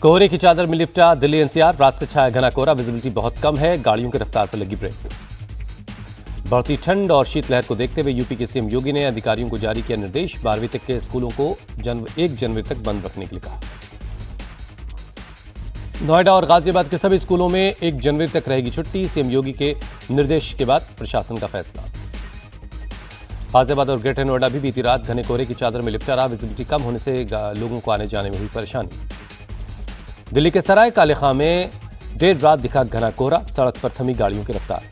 कोहरे की चादर में लिपटा दिल्ली एनसीआर। रात से छाया घना कोहरा, विजिबिलिटी बहुत कम है, गाड़ियों की रफ्तार पर लगी ब्रेक। बढ़ती ठंड और शीतलहर को देखते हुए यूपी के सीएम योगी ने अधिकारियों को जारी किया निर्देश। 12वीं तक के स्कूलों को 1 जनवरी तक बंद रखने के लिए कहा। नोएडा और गाजियाबाद के सभी स्कूलों में 1 जनवरी तक रहेगी छुट्टी। सीएम योगी के निर्देश के बाद प्रशासन का फैसला। गाजियाबाद और ग्रेटर नोएडा भी बीती रात घने कोहरे की चादर में लिपटा रहा। विजिबिलिटी कम होने से लोगों को आने जाने में हुई परेशानी। दिल्ली के सराय काले खां में देर रात दिखा घना कोहरा, सड़क पर थमी गाड़ियों की रफ्तार।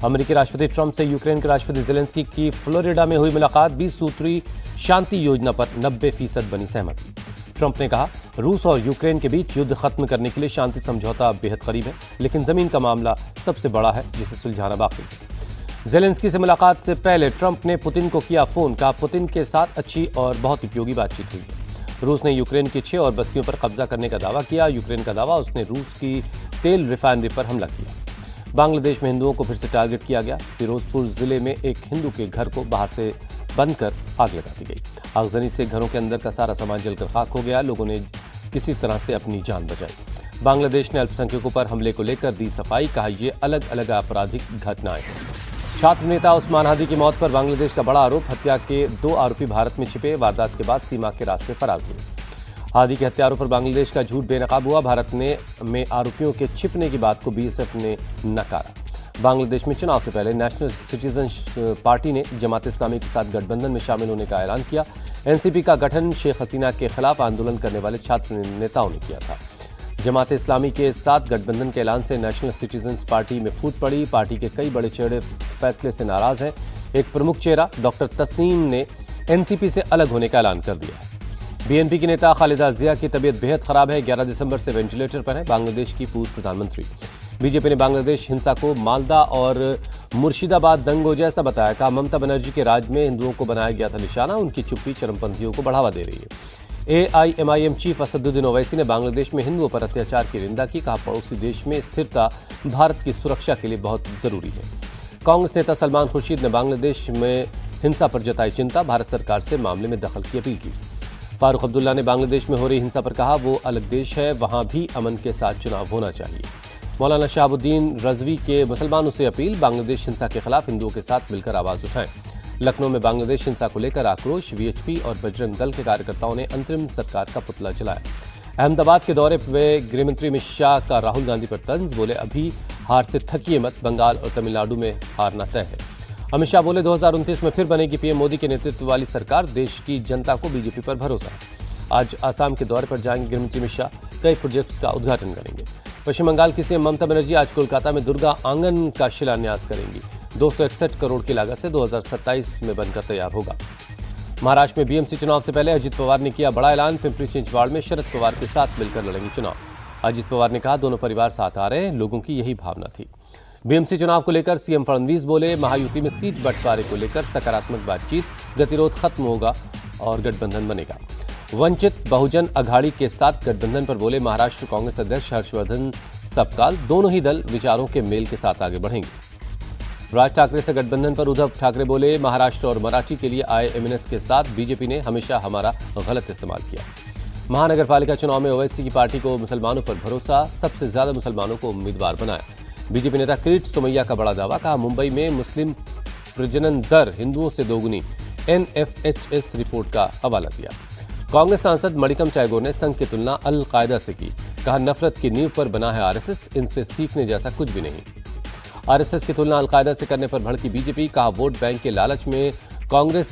अमेरिकी राष्ट्रपति ट्रंप से यूक्रेन के राष्ट्रपति जेलेंस्की की फ्लोरिडा में हुई मुलाकात। 20 सूत्री शांति योजना पर 90% बनी सहमति। ट्रंप ने कहा, रूस और यूक्रेन के बीच युद्ध खत्म करने के लिए शांति समझौता बेहद करीब है, लेकिन जमीन का मामला सबसे बड़ा है जिसे सुलझाना बाकी है। जेलेंस्की से मुलाकात से पहले ट्रंप ने पुतिन को किया फोन। कहा, पुतिन के साथ अच्छी और बहुत उपयोगी बातचीत हुई है। रूस ने यूक्रेन की 6 और बस्तियों पर कब्जा करने का दावा किया। यूक्रेन का दावा, उसने रूस की तेल रिफाइनरी पर हमला किया। बांग्लादेश में हिंदुओं को फिर से टारगेट किया गया। फिरोजपुर जिले में एक हिंदू के घर को बाहर से बंद कर आग लगा दी गई। आगजनी से घरों के अंदर का सारा सामान जलकर खाक हो गया। लोगों ने किसी तरह से अपनी जान बचाई। बांग्लादेश ने अल्पसंख्यकों पर हमले को लेकर दी सफाई। कहा, ये अलग अलग आपराधिक घटनाएं हैं। छात्र नेता उस्मान हादी की मौत पर बांग्लादेश का बड़ा आरोप। हत्या के 2 आरोपी भारत में छिपे, वारदात के बाद सीमा के रास्ते फरार हुए। हादी के हत्यारों पर बांग्लादेश का झूठ बेनकाब हुआ। भारत में आरोपियों के छिपने की बात को बीएसएफ ने नकारा। बांग्लादेश में चुनाव से पहले नेशनल सिटीजन्स पार्टी ने जमात इस्लामी के साथ गठबंधन में शामिल होने का ऐलान किया। एनसीपी का गठन शेख हसीना के खिलाफ आंदोलन करने वाले छात्र नेताओं ने किया था। जमात इस्लामी के साथ गठबंधन के ऐलान से नेशनल सिटीजन्स पार्टी में फूट पड़ी। पार्टी के कई बड़े चेहरे फैसले से नाराज हैं। एक प्रमुख चेहरा डॉक्टर तस्नीम ने एनसीपी से अलग होने का ऐलान कर दिया है। बीएनपी की नेता खालिदा जिया की तबीयत बेहद खराब है। 11 दिसंबर से वेंटिलेटर पर है बांग्लादेश की पूर्व प्रधानमंत्री। बीजेपी ने बांग्लादेश हिंसा को मालदा और मुर्शिदाबाद दंगों जैसा बताया। कहा, ममता बनर्जी के राज में हिंदुओं को बनाया गया था निशाना। उनकी चुप्पी चरमपंथियों को बढ़ावा दे रही है। एआईएमआईएम चीफ असदुद्दीन ओवैसी ने बांग्लादेश में हिंदुओं पर अत्याचार की निंदा की। कहा, पड़ोसी देश में स्थिरता भारत की सुरक्षा के लिए बहुत जरूरी है। कांग्रेस नेता सलमान खुर्शीद ने बांग्लादेश में हिंसा पर जताई चिंता। भारत सरकार से मामले में दखल की अपील की। फारूक अब्दुल्ला ने बांग्लादेश में हो रही हिंसा पर कहा, वो अलग देश है, वहां भी अमन के साथ चुनाव होना चाहिए। मौलाना शहाबुद्दीन रजवी के मुसलमानों से अपील, बांग्लादेश हिंसा के खिलाफ हिंदुओं के साथ मिलकर आवाज उठाएं। लखनऊ में बांग्लादेश हिंसा को लेकर आक्रोश। वीएचपी और बजरंग दल के कार्यकर्ताओं ने अंतरिम सरकार का पुतला जलाया। अहमदाबाद के दौरे पर गृहमंत्री अमित शाह का राहुल गांधी पर तंज। बोले, अभी हार से थकिए मत, बंगाल और तमिलनाडु में हारना तय है। अमित शाह बोले, 2029 में फिर बनेगी पीएम मोदी के नेतृत्व वाली सरकार। देश की जनता को बीजेपी पर भरोसा है। आज आसाम के दौरे पर जाएंगे गृहमंत्री अमित शाह। कई प्रोजेक्ट्स का उद्घाटन करेंगे। पश्चिम बंगाल की सीएम ममता बनर्जी आज कोलकाता में दुर्गा आंगन का शिलान्यास करेंगी। 261 करोड़ की लागत से 2027 में बनकर तैयार होगा। महाराष्ट्र में बीएमसी चुनाव से पहले अजित पवार ने किया बड़ा ऐलान। पिंपरी चिंचवाड़ में शरद पवार के साथ मिलकर लड़ेंगे चुनाव। अजित पवार ने कहा, दोनों परिवार साथ आ रहे हैं, लोगों की यही भावना थी। बीएमसी चुनाव को लेकर सीएम फडणवीस बोले, महायुति में सीट बंटवारे को लेकर सकारात्मक बातचीत, गतिरोध खत्म होगा और गठबंधन बनेगा। वंचित बहुजन अघाड़ी के साथ गठबंधन पर बोले महाराष्ट्र कांग्रेस अध्यक्ष हर्षवर्धन सपकाल, दोनों ही दल विचारों के मेल के साथ आगे बढ़ेंगे। राज ठाकरे से गठबंधन पर उद्धव ठाकरे बोले, महाराष्ट्र और मराठी के लिए आए एमएनएस के साथ बीजेपी ने हमेशा हमारा गलत इस्तेमाल किया। महानगर पालिका चुनाव में ओवैसी की पार्टी को मुसलमानों पर भरोसा, सबसे ज्यादा मुसलमानों को उम्मीदवार बनाया। बीजेपी नेता किरीट सोमैया का बड़ा दावा। कहा, मुंबई में मुस्लिम प्रजनन दर हिंदुओं से दोगुनी, एनएफएचएस रिपोर्ट का हवाला दिया। कांग्रेस सांसद मणिकम चैगोर ने संघ की तुलना अल कायदा से की। कहा, नफरत की नींव पर बना है आरएसएस, इनसे सीखने जैसा कुछ भी नहीं। आरएसएस की तुलना अल कायदा से करने पर भड़की बीजेपी। कहा, वोट बैंक के लालच में कांग्रेस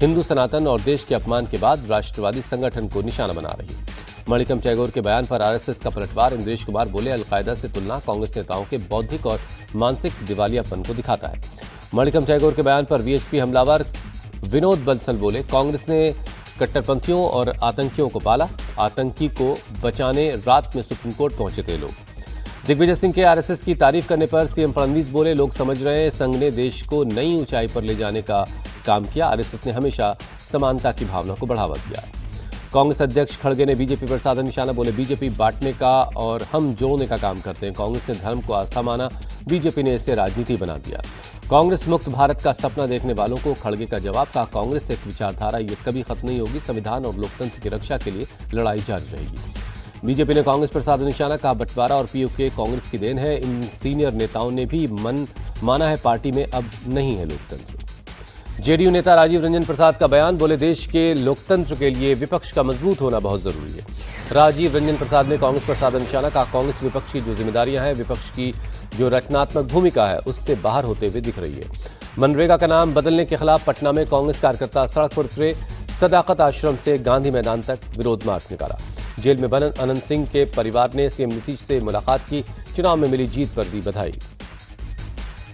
हिंदू सनातन और देश के अपमान के बाद राष्ट्रवादी संगठन को निशाना बना रही है। मणिकम चैगोर के बयान पर आरएसएस का पलटवार। इंद्रेश कुमार बोले, अल कायदा से तुलना कांग्रेस नेताओं के बौद्धिक और मानसिक दिवालियापन को दिखाता है। मणिकम चैगोर के बयान पर वीएचपी हमलावर विनोद बंसल बोले, कांग्रेस ने कट्टरपंथियों और आतंकियों को पाला, आतंकी को बचाने रात में सुप्रीम कोर्ट पहुंचे थे लोग। दिग्विजय सिंह के आरएसएस की तारीफ करने पर सीएम फडणवीस बोले, लोग समझ रहे हैं संघ ने देश को नई ऊंचाई पर ले जाने का काम किया। आरएसएस ने हमेशा समानता की भावना को बढ़ावा दिया। कांग्रेस अध्यक्ष खड़गे ने बीजेपी पर साधा निशाना, बोले बीजेपी बांटने का और हम जोड़ने का काम करते हैं। कांग्रेस ने धर्म को आस्था माना, बीजेपी ने इसे राजनीति बना दिया। कांग्रेस मुक्त भारत का सपना देखने वालों को खड़गे का जवाब, कहा कांग्रेस एक विचारधारा ये कभी खत्म नहीं होगी, संविधान और लोकतंत्र की रक्षा के लिए लड़ाई जारी रहेगी। बीजेपी ने कांग्रेस पर साधा निशाना, कहा बंटवारा और पीओके कांग्रेस की देन है। इन सीनियर नेताओं ने भी माना है पार्टी में अब नहीं है लोकतंत्र। जेडीयू नेता राजीव रंजन प्रसाद का बयान, बोले देश के लोकतंत्र के लिए विपक्ष का मजबूत होना बहुत जरूरी है। राजीव रंजन प्रसाद ने कांग्रेस पर साधा निशाना, कहा कांग्रेस विपक्ष की जो जिम्मेदारियां हैं, विपक्ष की जो रचनात्मक भूमिका है, उससे बाहर होते हुए दिख रही है। मनरेगा का नाम बदलने के खिलाफ पटना में कांग्रेस कार्यकर्ता सड़क पर उतरे, सदाकत आश्रम से गांधी मैदान तक विरोध मार्च निकाला। जेल में बंद अनंत सिंह के परिवार ने सीएम नीतीश से मुलाकात की, चुनाव में मिली जीत पर दी बधाई।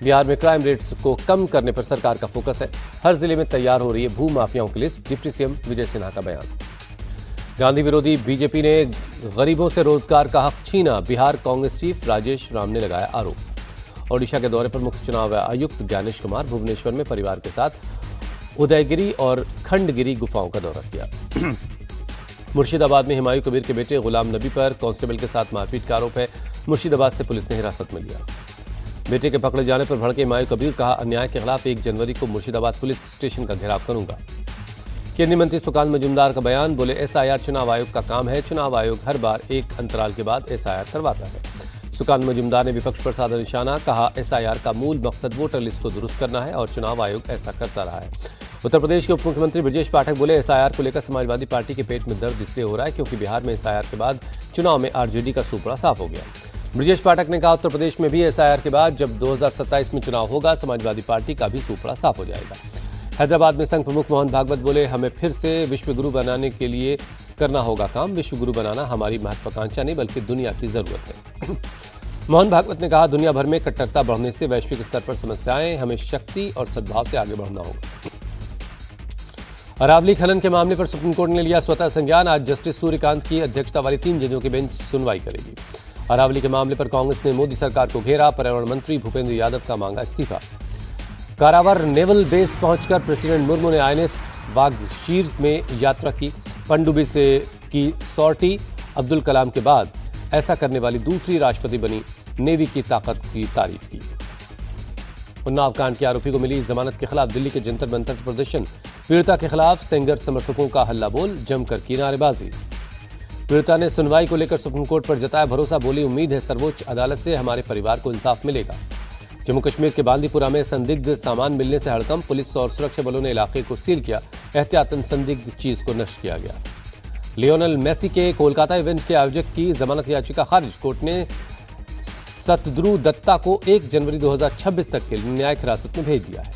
बिहार में क्राइम रेट्स को कम करने पर सरकार का फोकस है, हर जिले में तैयार हो रही है भू माफियाओं की list, deputy CM Vijay Sinha का बयान। गांधी विरोधी बीजेपी ने गरीबों से रोजगार का हक छीना, बिहार कांग्रेस चीफ राजेश राम ने लगाया आरोप। ओडिशा के दौरे पर मुख्य चुनाव आयुक्त ज्ञानेश कुमार भुवनेश्वर में परिवार के साथ उदयगिरी और खंडगिरी गुफाओं का दौरा किया। मुर्शिदाबाद में हुमायूं कबीर के बेटे गुलाम नबी पर कांस्टेबल के साथ मारपीट का आरोप है, मुर्शिदाबाद से पुलिस ने हिरासत में लिया। बेटे के पकड़े जाने पर भड़के हुमायूं कबीर, कहा अन्याय के खिलाफ 1 जनवरी को मुर्शिदाबाद पुलिस स्टेशन का घेराव करूंगा। केंद्रीय मंत्री सुकांत मजूमदार का बयान, बोले एसआईआर चुनाव आयोग का काम है, चुनाव आयोग हर बार एक अंतराल के बाद एसआईआर करवाता है। सुकांत मजूमदार ने विपक्ष पर साधा निशाना, कहा एसआईआर का मूल मकसद वोटर लिस्ट को दुरुस्त करना है और चुनाव आयोग ऐसा करता रहा है। उत्तर प्रदेश के उप मुख्यमंत्री ब्रजेश पाठक बोले एसआईआर को लेकर समाजवादी पार्टी के पेट में दर्द इसलिए हो रहा है क्योंकि बिहार में एसआईआर के बाद चुनाव में आरजेडी का सूपड़ा साफ हो गया। ब्रजेश पाठक ने कहा उत्तर प्रदेश में भी एसआईआर के बाद जब 2027 में चुनाव होगा, समाजवादी पार्टी का भी सूपड़ा साफ हो जाएगा। हैदराबाद में संघ प्रमुख मोहन भागवत बोले हमें फिर से विश्वगुरु बनाने के लिए करना होगा काम, विश्वगुरु बनाना हमारी महत्वाकांक्षा नहीं बल्कि दुनिया की जरूरत है। मोहन भागवत ने कहा दुनिया भर में कट्टरता बढ़ने से वैश्विक स्तर पर समस्याएं, हमें शक्ति और सद्भाव से आगे बढ़ना होगा। अरावली खनन के मामले पर सुप्रीम कोर्ट ने लिया स्वतः संज्ञान, आज जस्टिस सूर्यकांत की अध्यक्षता वाली 3 जजों की बेंच सुनवाई करेगी। अरावली के मामले पर कांग्रेस ने मोदी सरकार को घेरा, पर्यावरण मंत्री भूपेंद्र यादव का मांगा इस्तीफा। कारावर नेवल बेस पहुंचकर प्रेसिडेंट मुर्मू ने आईएनएस वागशीर में यात्रा की, पनडुब्बी से की सॉर्टी, अब्दुल कलाम के बाद ऐसा करने वाली दूसरी राष्ट्रपति बनी, नेवी की ताकत की तारीफ की। उन्नाव कांड के आरोपी को मिली जमानत के खिलाफ दिल्ली के जंतर मंतर प्रदर्शन, पीड़िता के खिलाफ सेंगर समर्थकों का हल्ला बोल, जमकर की नारेबाजी। पीड़िता ने सुनवाई को लेकर सुप्रीम कोर्ट पर जताया भरोसा, बोली उम्मीद है सर्वोच्च अदालत से हमारे परिवार को इंसाफ मिलेगा। जम्मू कश्मीर के बांदीपुरा में संदिग्ध सामान मिलने से हड़कंप, पुलिस और सुरक्षा बलों ने इलाके को सील किया, एहतियातन संदिग्ध चीज को नष्ट किया गया। लियोनेल मेसी के कोलकाता इवेंट के आयोजक की जमानत याचिका खारिज, कोर्ट ने सतद्रु दत्ता को 1 जनवरी 2026 तक के लिए न्यायिक हिरासत में भेज दिया है।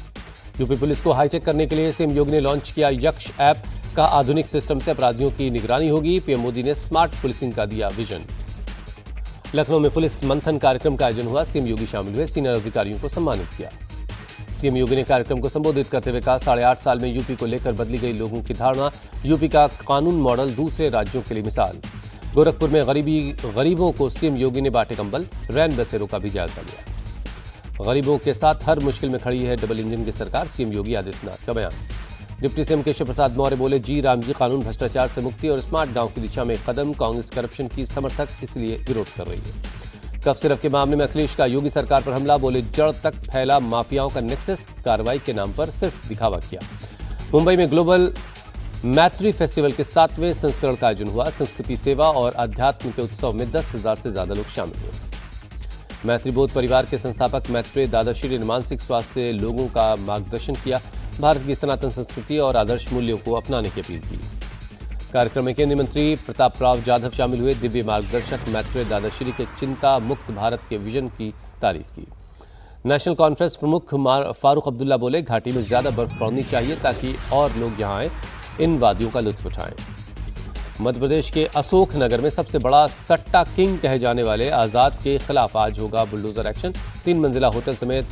यूपी पुलिस को हाईटेक करने के लिए सीएम योगी ने लॉन्च किया यक्ष ऐप, का आधुनिक सिस्टम से अपराधियों की निगरानी होगी, पीएम मोदी ने स्मार्ट पुलिसिंग का दिया विजन। लखनऊ में पुलिस मंथन कार्यक्रम का आयोजन हुआ, सीएम योगी शामिल हुए, सीनियर अधिकारियों को सम्मानित किया। सीएम योगी ने कार्यक्रम को संबोधित करते हुए कहा 8.5 साल में यूपी को लेकर बदली गई लोगों की धारणा, यूपी का कानून मॉडल दूसरे राज्यों के लिए मिसाल। गोरखपुर में गरीबों को सीएम योगी ने बांटे कंबल, रैन बसेरों का भी जायजा लिया। गरीबों के साथ हर मुश्किल में खड़ी है डबल इंजन की सरकार, सीएम योगी आदित्यनाथ का बयान। डिप्टी सीएम केशव प्रसाद मौर्य बोले जी राम जी कानून भ्रष्टाचार से मुक्ति और स्मार्ट गांव की दिशा में कदम, कांग्रेस करप्शन की समर्थक इसलिए विरोध कर रही है। कफ सिरफ के मामले में अखिलेश का योगी सरकार पर हमला, बोले जड़ तक फैला माफियाओं का नेक्सस, कार्रवाई के नाम पर सिर्फ दिखावा किया। मुंबई में ग्लोबल मैत्री फेस्टिवल के 7वें संस्करण का आयोजन हुआ, संस्कृति सेवा और अध्यात्म के उत्सव में 10,000 से ज्यादा लोग शामिल हुए। मैत्री बोध परिवार के संस्थापक मैत्रेय दादाश्री ने मानसिक स्वास्थ्य से लोगों का मार्गदर्शन किया, भारत की सनातन संस्कृति और आदर्श मूल्यों को अपनाने की अपील की। कार्यक्रम में केंद्रीय मंत्री प्रताप राव जाधव शामिल हुए, दिव्य मार्गदर्शक मैत्रेय दादाश्री के चिंता मुक्त भारत के विजन की तारीफ की। नेशनल कॉन्फ्रेंस प्रमुख फारूक अब्दुल्ला बोले घाटी में ज्यादा बर्फ पड़नी चाहिए ताकि और लोग यहाँ आए, इन वादियों का लुत्फ उठाएं। मध्य प्रदेश के अशोक नगर में सबसे बड़ा सट्टा किंग कहे जाने वाले आजाद के खिलाफ आज होगा बुलडोजर एक्शन, 3 मंजिला होटल समेत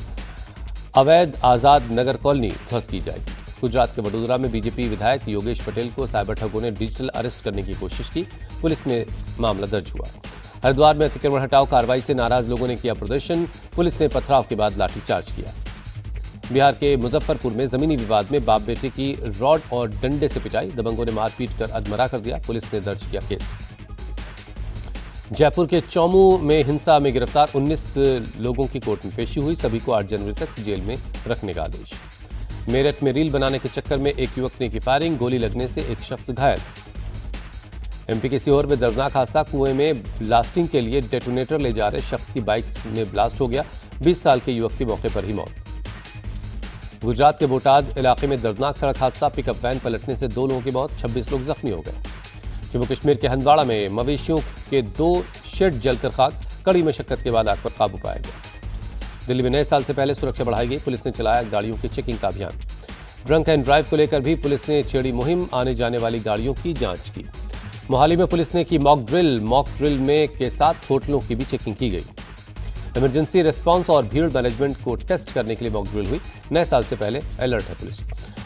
अवैध आजाद नगर कॉलोनी ध्वस्त की जाएगी। गुजरात के वडोदरा में बीजेपी विधायक योगेश पटेल को साइबर ठगों ने डिजिटल अरेस्ट करने की कोशिश की, पुलिस में मामला दर्ज हुआ। हरिद्वार में अतिक्रमण हटाओ कार्रवाई से नाराज लोगों ने किया प्रदर्शन, पुलिस ने पथराव के बाद लाठीचार्ज किया। बिहार के मुजफ्फरपुर में जमीनी विवाद में बाप बेटे की रॉड और डंडे से पिटाई, दबंगों ने मारपीट कर अधमरा कर दिया, पुलिस ने दर्ज किया केस। जयपुर के चौमू में हिंसा में गिरफ्तार 19 लोगों की कोर्ट में पेशी हुई, सभी को 8 जनवरी तक जेल में रखने का आदेश। मेरठ में रील बनाने के चक्कर में एक युवक ने की फायरिंग, गोली लगने से एक शख्स घायल। एमपी के सीहोर में दर्दनाक हादसा, कुएं में ब्लास्टिंग के लिए डेटोनेटर ले जा रहे शख्स की बाइक में ब्लास्ट हो गया, 20 साल के युवक की मौके पर ही मौत। गुजरात के बोटाद इलाके में दर्दनाक सड़क हादसा, पिकअप वैन पलटने से 2 लोगों की मौत, 26 लोग जख्मी हो गए। जम्मू कश्मीर के हंदवाड़ा में मवेशियों के 2 शेड जलकर खाक, कड़ी मशक्कत के बाद आग पर काबू पाया गया। दिल्ली में नए साल से पहले सुरक्षा बढ़ाई गई, पुलिस ने चलाया गाड़ियों की चेकिंग का अभियान। ड्रंक एंड ड्राइव को लेकर भी पुलिस ने छेड़ी मुहिम, आने जाने वाली गाड़ियों की जांच की। मोहाली में पुलिस ने की मॉक ड्रिल में के साथ होटलों की भी चेकिंग की गई। इमरजेंसी रिस्पांस और भीड़ मैनेजमेंट को टेस्ट करने के लिए मॉक ड्रिल हुई, नए साल से पहले अलर्ट है पुलिस।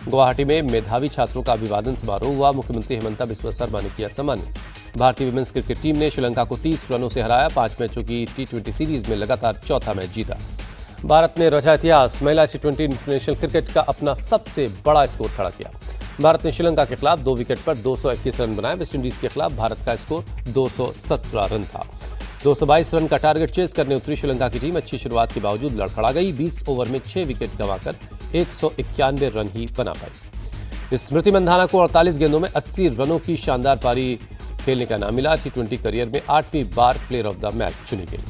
गुवाहाटी में मेधावी छात्रों का अभिवादन समारोह हुआ, मुख्यमंत्री हेमंता बिस्वा शर्मा ने किया सम्मानित। भारतीय वुमेन्स क्रिकेट टीम ने श्रीलंका को 30 रनों से हराया, 5 मैचों की T20 सीरीज में लगातार चौथा मैच जीता। भारत ने रचा इतिहास, महिला T20 इंटरनेशनल क्रिकेट का अपना सबसे बड़ा स्कोर खड़ा किया। भारत ने श्रीलंका के खिलाफ 2 विकेट पर 221 रन बनाए, वेस्टइंडीज के खिलाफ भारत का स्कोर 217 रन था। 222 रन का टारगेट चेस करने उतरी श्रीलंका की टीम अच्छी शुरुआत के बावजूद लड़खड़ा गई, 20 ओवर में 6 विकेट गंवाकर 191 रन ही बना पाई। स्मृति मंधाना को 48 गेंदों में 80 रनों की शानदार पारी खेलने का नाम मिला, T20 करियर में 8वीं बार प्लेयर ऑफ द मैच चुनी गई।